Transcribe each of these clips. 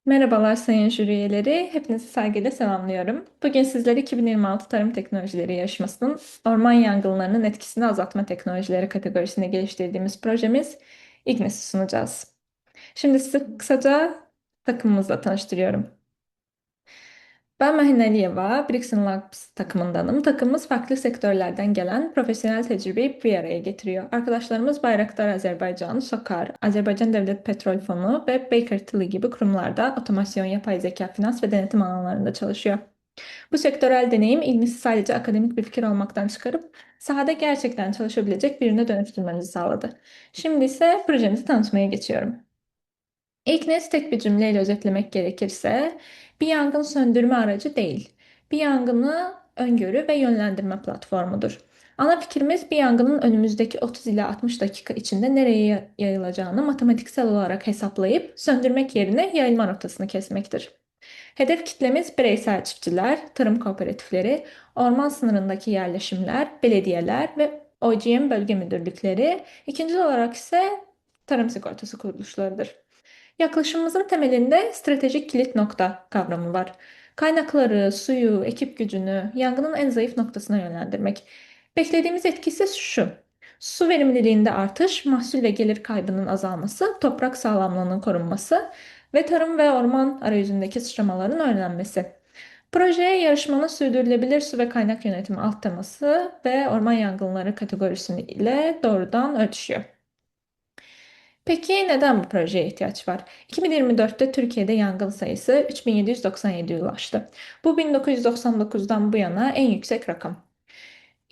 Merhabalar sayın jüri üyeleri. Hepinizi saygıyla selamlıyorum. Bugün sizlere 2026 Tarım Teknolojileri Yarışması'nın orman yangınlarının etkisini azaltma teknolojileri kategorisinde geliştirdiğimiz projemiz İGNIS'i sunacağız. Şimdi sizi kısaca takımımızla tanıştırıyorum. Ben Mahin Aliyeva, Brixen Labs takımındanım. Takımımız farklı sektörlerden gelen profesyonel tecrübeyi bir araya getiriyor. Arkadaşlarımız Bayraktar Azerbaycan, SOKAR, Azerbaycan Devlet Petrol Fonu ve Baker Tilly gibi kurumlarda otomasyon, yapay zeka, finans ve denetim alanlarında çalışıyor. Bu sektörel deneyim ilmisi sadece akademik bir fikir olmaktan çıkarıp sahada gerçekten çalışabilecek birine dönüştürmemizi sağladı. Şimdi ise projemizi tanıtmaya geçiyorum. İlk nesli tek bir cümleyle özetlemek gerekirse bir yangın söndürme aracı değil. Bir yangını öngörü ve yönlendirme platformudur. Ana fikrimiz bir yangının önümüzdeki 30 ila 60 dakika içinde nereye yayılacağını matematiksel olarak hesaplayıp söndürmek yerine yayılma rotasını kesmektir. Hedef kitlemiz bireysel çiftçiler, tarım kooperatifleri, orman sınırındaki yerleşimler, belediyeler ve OGM bölge müdürlükleri. İkinci olarak ise tarım sigortası kuruluşlarıdır. Yaklaşımımızın temelinde stratejik kilit nokta kavramı var. Kaynakları, suyu, ekip gücünü yangının en zayıf noktasına yönlendirmek. Beklediğimiz etkisi şu. Su verimliliğinde artış, mahsul ve gelir kaybının azalması, toprak sağlamlığının korunması ve tarım ve orman arayüzündeki sıçramaların önlenmesi. Projeye yarışmanın sürdürülebilir su ve kaynak yönetimi alt teması ve orman yangınları kategorisiyle doğrudan örtüşüyor. Peki neden bu projeye ihtiyaç var? 2024'te Türkiye'de yangın sayısı 3797'ye ulaştı. Bu 1999'dan bu yana en yüksek rakam.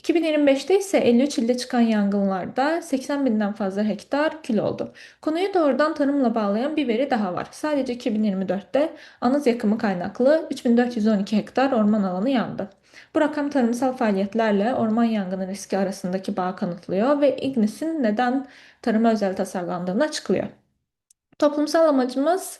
2025'te ise 53 ilde çıkan yangınlarda 80 binden fazla hektar kül oldu. Konuyu doğrudan tarımla bağlayan bir veri daha var. Sadece 2024'te anız yakımı kaynaklı 3412 hektar orman alanı yandı. Bu rakam tarımsal faaliyetlerle orman yangını riski arasındaki bağı kanıtlıyor ve İGNIS'in neden tarıma özel tasarlandığını açıklıyor. Toplumsal amacımız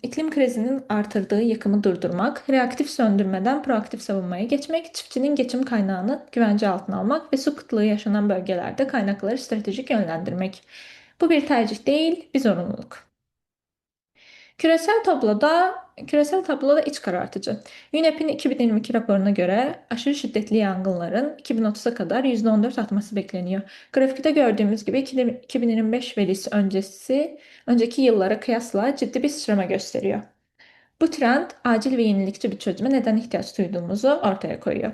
iklim krizinin artırdığı yıkımı durdurmak, reaktif söndürmeden proaktif savunmaya geçmek, çiftçinin geçim kaynağını güvence altına almak ve su kıtlığı yaşanan bölgelerde kaynakları stratejik yönlendirmek. Bu bir tercih değil, bir zorunluluk. Küresel tabloda iç karartıcı. UNEP'in 2022 raporuna göre aşırı şiddetli yangınların 2030'a kadar %14 artması bekleniyor. Grafikte gördüğümüz gibi 2025 verisi önceki yıllara kıyasla ciddi bir sıçrama gösteriyor. Bu trend acil ve yenilikçi bir çözüme neden ihtiyaç duyduğumuzu ortaya koyuyor.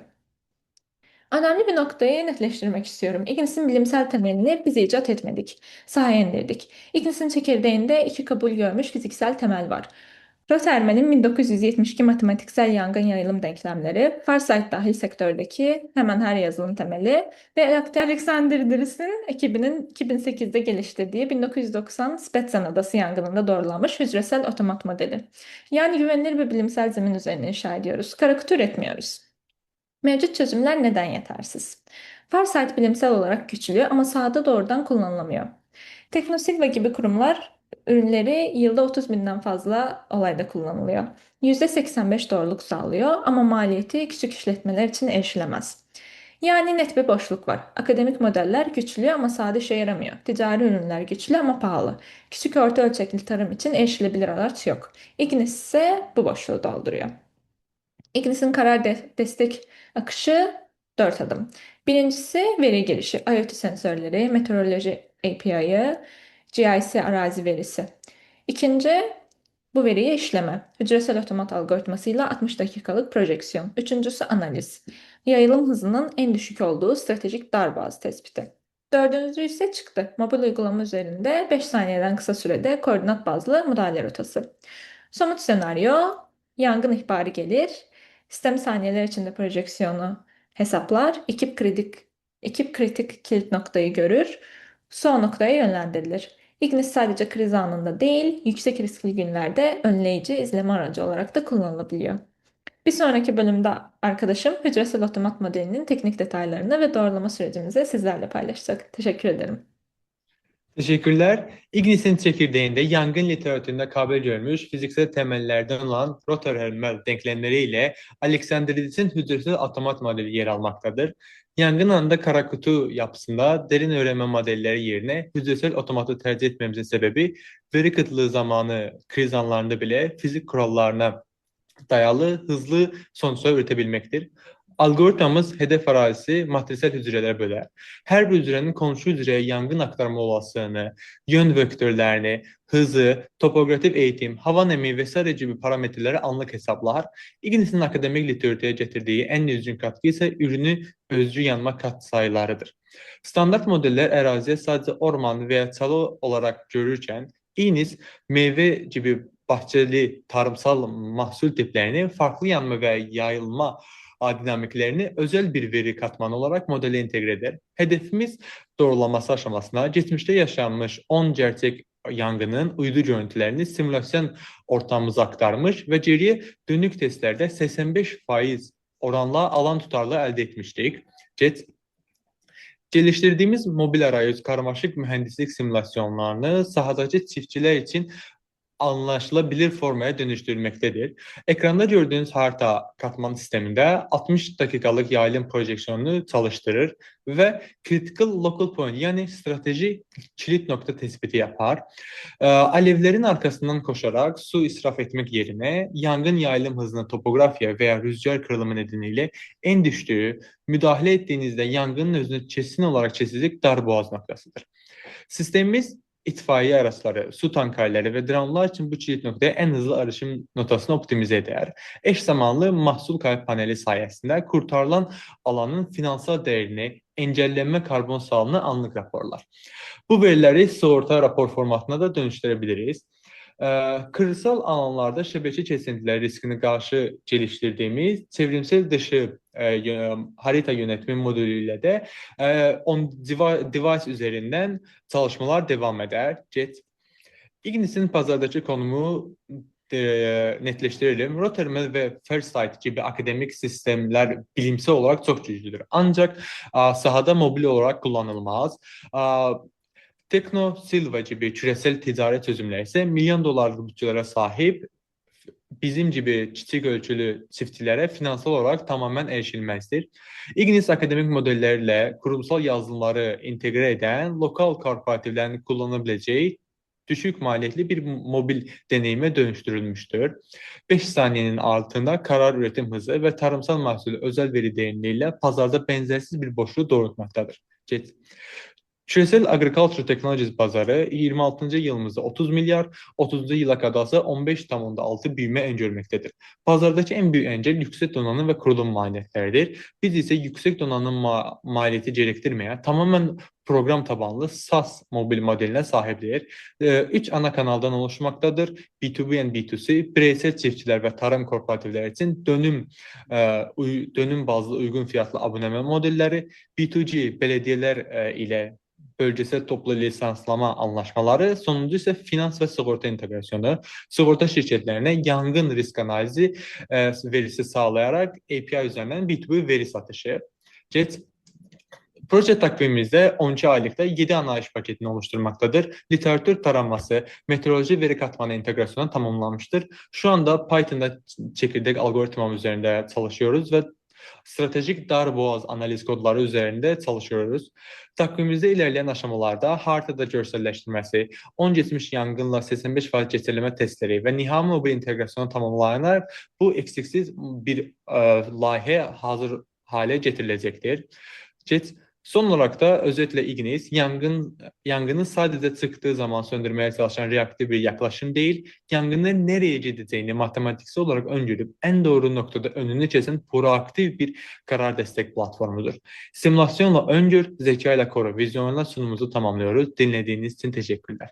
Önemli bir noktayı netleştirmek istiyorum. Ignis'in bilimsel temelini biz icat etmedik, sahaya indirdik. Ignis'in çekirdeğinde iki kabul görmüş fiziksel temel var. Rotherman'in 1972 matematiksel yangın yayılım denklemleri, Farsight dahil sektördeki hemen her yazılım temeli ve Alexander Dris'in ekibinin 2008'de geliştirdiği 1990 Spetsen Adası yangınında doğrulanmış hücresel otomat modeli. Yani güvenilir bir bilimsel zemin üzerine inşa ediyoruz, karikatür etmiyoruz. Mevcut çözümler neden yetersiz? Farsight bilimsel olarak güçlü ama sahada doğrudan kullanılamıyor. Teknosilva gibi kurumlar ürünleri yılda 30 binden fazla olayda kullanılıyor. %85 doğruluk sağlıyor ama maliyeti küçük işletmeler için erişilemez. Yani net bir boşluk var. Akademik modeller güçlü ama sade işe yaramıyor. Ticari ürünler güçlü ama pahalı. Küçük orta ölçekli tarım için erişilebilir araç yok. Ignis ise bu boşluğu dolduruyor. İkisinin karar destek akışı 4 adım. Birincisi veri girişi, IoT sensörleri, meteoroloji API'ı, GIS arazi verisi. İkinci, bu veriyi işleme, hücresel otomat algoritmasıyla 60 dakikalık projeksiyon. Üçüncüsü analiz, yayılım hızının en düşük olduğu stratejik darbaz tespiti. Dördüncü ise çıktı. Mobil uygulama üzerinde 5 saniyeden kısa sürede koordinat bazlı müdahale rotası. Somut senaryo, yangın ihbarı gelir. Sistem saniyeler içinde projeksiyonu hesaplar. Ekip kritik kilit noktayı görür. Son noktaya yönlendirilir. Ignis sadece kriz anında değil, yüksek riskli günlerde önleyici izleme aracı olarak da kullanılabiliyor. Bir sonraki bölümde arkadaşım hücresel otomat modelinin teknik detaylarını ve doğrulama sürecimizi sizlerle paylaşacak. Teşekkür ederim. Teşekkürler. Ignis'in çekirdeğinde yangın literatüründe kabul görmüş fiziksel temellerden olan Rotherham denklemleri ile Alexandridis'in hücresel otomat modeli yer almaktadır. Yangın anında kara kutu yapısında derin öğrenme modelleri yerine hücresel otomatı tercih etmemizin sebebi veri kıtlığı zamanı kriz anlarında bile fizik kurallarına dayalı hızlı sonuçlar üretebilmektir. Algoritmamız hedef arazisi matrisel hücrelere böler. Her bir hücrenin komşu hücreye yangın aktarma olasılığını, yön vektörlerini, hızı, topografik eğitim, hava nemi vesaire gibi parametreleri anlık hesaplar. İgnis'in akademik literatüre getirdiği en düzgün katkı ise ürünü özcü yanma katsayılarıdır. Standart modeller əraziyə sadece orman veya çalı olarak görürken, İgnis meyve gibi bahçeli tarımsal mahsul tiplerini farklı yanma ve yayılma dinamiklerini özel bir veri katmanı olarak modele entegre eder. Hedefimiz doğrulaması aşamasına geçmişte yaşanmış 10 gerçek yangının uydu görüntülerini simülasyon ortamımıza aktarmış ve geriye dönük testlerde 85% oranla alan tutarlı elde etmiştik. Geliştirdiğimiz mobil arayüz karmaşık mühendislik simülasyonlarını sahadaki çiftçiler için anlaşılabilir formaya dönüştürmektedir. Ekranda gördüğünüz harita katman sisteminde 60 dakikalık yayılım projeksiyonunu çalıştırır ve critical local point yani strateji kilit nokta tespiti yapar. Alevlerin arkasından koşarak su israf etmek yerine yangın yayılım hızını topografya veya rüzgar kırılımı nedeniyle en düştüğü müdahale ettiğinizde yangının özünü kesin olarak kesecek darboğaz noktasıdır. Sistemimiz itfaiye araçları, su tankerleri ve dronlar için bu kilit noktaya en hızlı erişim notasını optimize eder. Eş zamanlı mahsul kayıp paneli sayesinde kurtarılan alanın finansal değerini, engellenme karbon salını anlık raporlar. Bu veriləri sığorta rapor formatına da dönüştürebiliriz. Kırsal alanlarda şebeke kesintileri riskini karşı geliştirdiğimiz çevrimsel dışı harita yönetimi modülüyle de device üzerinden çalışmalar devam eder. Ignis'in pazardaki konumu netleştirelim. Rotterdam ve Fairsight gibi akademik sistemler bilimsel olarak çok güçlüdür. Ancak sahada mobil olarak kullanılmaz. Tekno Silva gibi küresel ticaret çözümleri ise milyon dolarlık bütçelere sahip bizim gibi küçük ölçülü çiftçilere finansal olarak tamamen erişilmezdir. Ignis akademik modellerle kurumsal yazılımları entegre eden lokal korporatiflerin kullanabileceği düşük maliyetli bir mobil deneyime dönüştürülmüştür. 5 saniyenin altında karar üretim hızı ve tarımsal mahsulü özel veri derinliğiyle pazarda benzersiz bir boşluğu doğrultmaktadır. Küresel Agriculture Technologies bazarı 26. yılımızda 30 milyar, 30. yıla kadarsa 15,6 büyüme öngörməkdədir. Bazardaki en büyük engel yüksek donanım ve kurulum maliyetleridir. Biz ise yüksek donanım maliyeti gerektirmeyen tamamen program tabanlı SaaS mobil modeline sahibidir. Üç ana kanaldan oluşmaktadır. B2B and B2C, bireysel çiftçiler ve tarım korporatifleri için dönüm bazlı uygun fiyatlı aboneme modelleri, B2G belediyeler ile bölgesel toplu lisanslama anlaşmaları, sonuncu ise finans ve sigorta integrasyonu. Sigorta şirketlerine yangın risk analizi verisi sağlayarak API üzerinden B2B veri satışı. Get Proje takvimimizde 12 aylıkta 7 ana iş paketini oluşturmaktadır. Literatür taraması, meteoroloji veri katmanı entegrasyonu tamamlanmıştır. Şu anda Python'da çekirdek algoritma üzerinde çalışıyoruz ve stratejik darboğaz analiz kodları üzerinde çalışıyoruz. Takvimimizde ilerleyen aşamalarda haritada görselleştirmesi, 10 geçmiş yangınla 85% geçirilme testleri ve nihai mobil integrasyonu tamamlanarak bu eksiksiz bir layihə hazır hale getirilecektir. Son olarak da özetle Ignis, yangını sadece çıktığı zaman söndürmeye çalışan reaktif bir yaklaşım değil, yangının nereye gideceğini matematiksel olarak öngörüp en doğru noktada önünü kesen proaktif bir karar destek platformudur. Simülasyonla öngör, zeka ile koru, vizyonla sunumumuzu tamamlıyoruz. Dinlediğiniz için teşekkürler.